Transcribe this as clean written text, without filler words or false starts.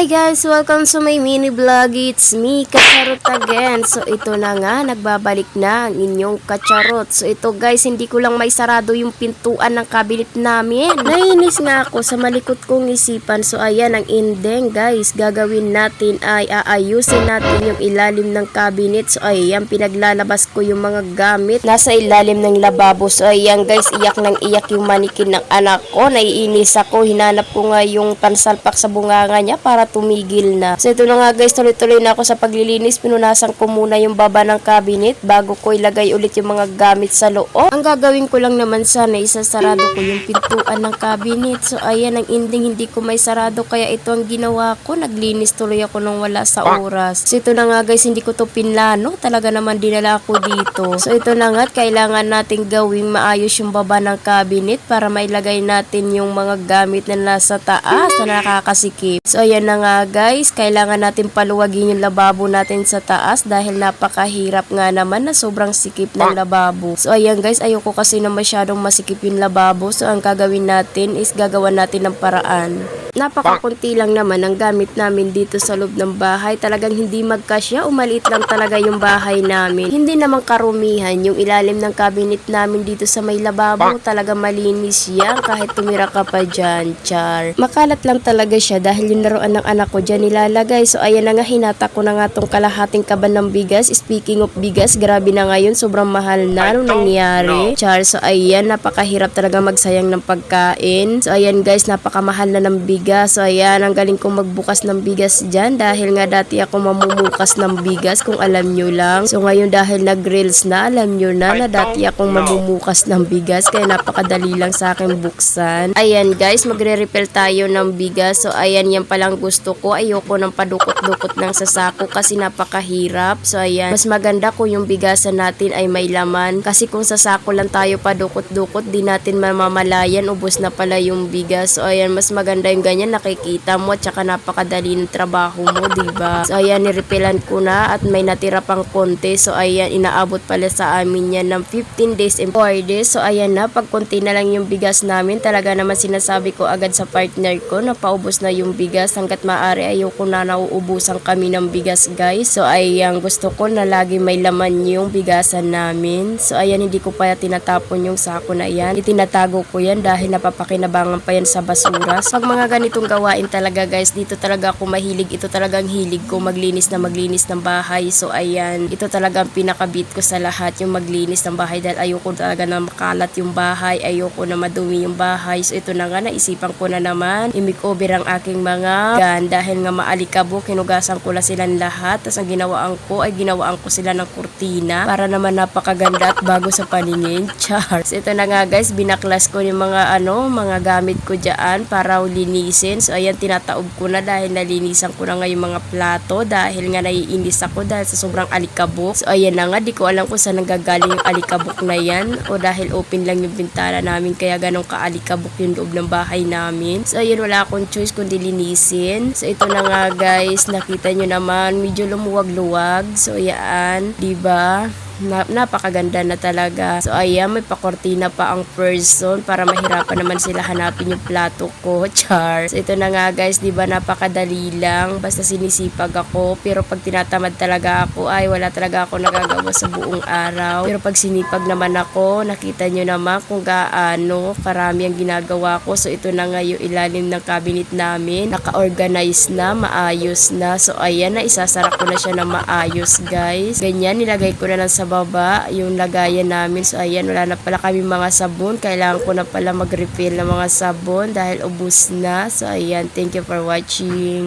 Hi guys! Welcome to my mini vlog. It's me, Kacharot again. So ito na nga, nagbabalik na ang inyong Kacharot. So ito guys, hindi ko lang may sarado yung pintuan ng cabinet namin. Nainis nga ako sa malikot kong isipan. So ayan ang ending guys. Gagawin natin ay aayusin natin yung ilalim ng cabinet. So ayan, pinaglalabas ko yung mga gamit nasa ilalim ng lababo. So ayan guys, iyak ng iyak yung manikin ng anak ko. Naiinis ako. Hinanap ko nga yung pansalpak sa bunganga niya para tumigil na. So ito na nga guys, tuloy-tuloy na ako sa paglilinis. Pinunasan ko muna yung baba ng cabinet bago ko ilagay ulit yung mga gamit sa loob. Ang gagawin ko lang naman sana, isasarado ko yung pintuan ng cabinet. So ayan ang ending, hindi ko may sarado kaya ito ang ginawa ko. Naglinis tuloy ako nang wala sa oras. So ito na nga guys, hindi ko to pinlano. Talaga naman dinala ko dito. So ito na nga, kailangan natin gawing maayos yung baba ng cabinet para mailagay natin yung mga gamit na nasa taas na nakakasikip. So ayan na nga guys, kailangan natin paluwagin yung lababo natin sa taas dahil napakahirap nga naman na sobrang sikip ng lababo. So ayan guys, ayoko kasi na masyadong masikip yung lababo. So ang gagawin natin is gagawa natin ng paraan. Napakakunti lang naman ang gamit namin dito sa loob ng bahay. Talagang hindi magkasya o maliit lang talaga yung bahay namin. Hindi naman karumihan yung ilalim ng cabinet namin dito sa may lababo. Talaga malinis yan kahit tumira ka pa dyan, char. Makalat lang talaga siya dahil yung laruan ng anak ko dyan nilalagay. So ayan na nga, hinata ko na nga tong kalahating kaban ng bigas. Speaking of bigas, grabe na ngayon, sobrang mahal na nung nangyari, char. So ayan, napakahirap talaga magsayang ng pagkain. So ayan guys, napakamahal na ng bigas. So ayan, ang galing kong magbukas ng bigas dyan dahil nga dati ako mamumukas ng bigas kung alam nyo lang. So ngayon dahil nag-grills na, alam nyo na dati akong mamumukas ng bigas kaya napakadali lang sa akin buksan. Ayan guys, magre-refill tayo ng bigas. So ayan, yan palang gusto ko. Ayoko ng padukot-dukot ng sasako kasi napakahirap. So ayan, mas maganda kung yung bigasan natin ay may laman kasi kung sasako lang tayo padukot-dukot, di natin mamamalayan, ubos na pala yung bigas. So ayan, mas maganda yung ganyan, nakikita mo at saka napakadali ng trabaho mo, diba? So ayan, nirepillan ko na at may natira pang konti. So ayan, inaabot pala sa amin yan ng 15 days and 4 days. So ayan na, pag konti na lang yung bigas namin, talaga naman sinasabi ko agad sa partner ko na paubos na yung bigas. Hanggat maaari, ayoko na nauubusan kami ng bigas guys. So ayan, gusto ko na lagi may laman yung bigasan namin. So ayan, hindi ko pa tinatapon yung sako na yan. Itinatago ko yan dahil napapakinabangan pa yan sa basura. So, pag mga ganitong gawain talaga guys, dito talaga ako mahilig. Ito talagang hilig ko, maglinis ng bahay. So ayan, ito talagang pinakabit ko sa lahat, yung maglinis ng bahay dahil ayoko talaga na makalat yung bahay, ayoko na madumi yung bahay. So ito na nga, naisipan ko na naman i-makeover ang aking mga gan dahil nga maalikabok, hinugasan ko na silang lahat. Tapos ang ginawaan ko ay ginawaan ko sila ng kurtina para naman napakaganda at bago sa paningin, char. So ito na nga guys, binaklas ko yung mga mga gamit ko dyan para linisin. So ayan, tinataob ko na dahil nalinisan ko na nga yung mga plato dahil nga naiinis ako dahil sa sobrang alikabok. So ayan na nga, di ko alam kung saan nanggagaling yung alikabok na yan o dahil open lang yung bintana namin kaya ganong kaalikabok yung loob ng bahay namin. So ayan, wala akong choice kundi linisin. So ito na nga guys, nakita nyo naman medyo lumuwag-luwag. So ayan, diba? Napakaganda na talaga. So ayan, may pakortina pa ang person para mahirapan naman sila hanapin yung plato ko, char. So ito na nga guys, diba, napakadali lang basta sinisipag ako, pero pag tinatamad talaga ako ay wala talaga ako nagagawa sa buong araw. Pero pag sinipag naman ako, nakita nyo naman kung gaano karami ang ginagawa ko. So ito na nga yung ilalim ng cabinet namin, naka-organize na, maayos na. So ayan, na isasara ko na siya ng maayos guys. Ganyan, nilagay ko na lang sa baba yung lagayan namin. So ayan, wala na pala kami mga sabon, kailangan ko na pala mag-refill ng mga sabon dahil ubos na. So ayan, thank you for watching.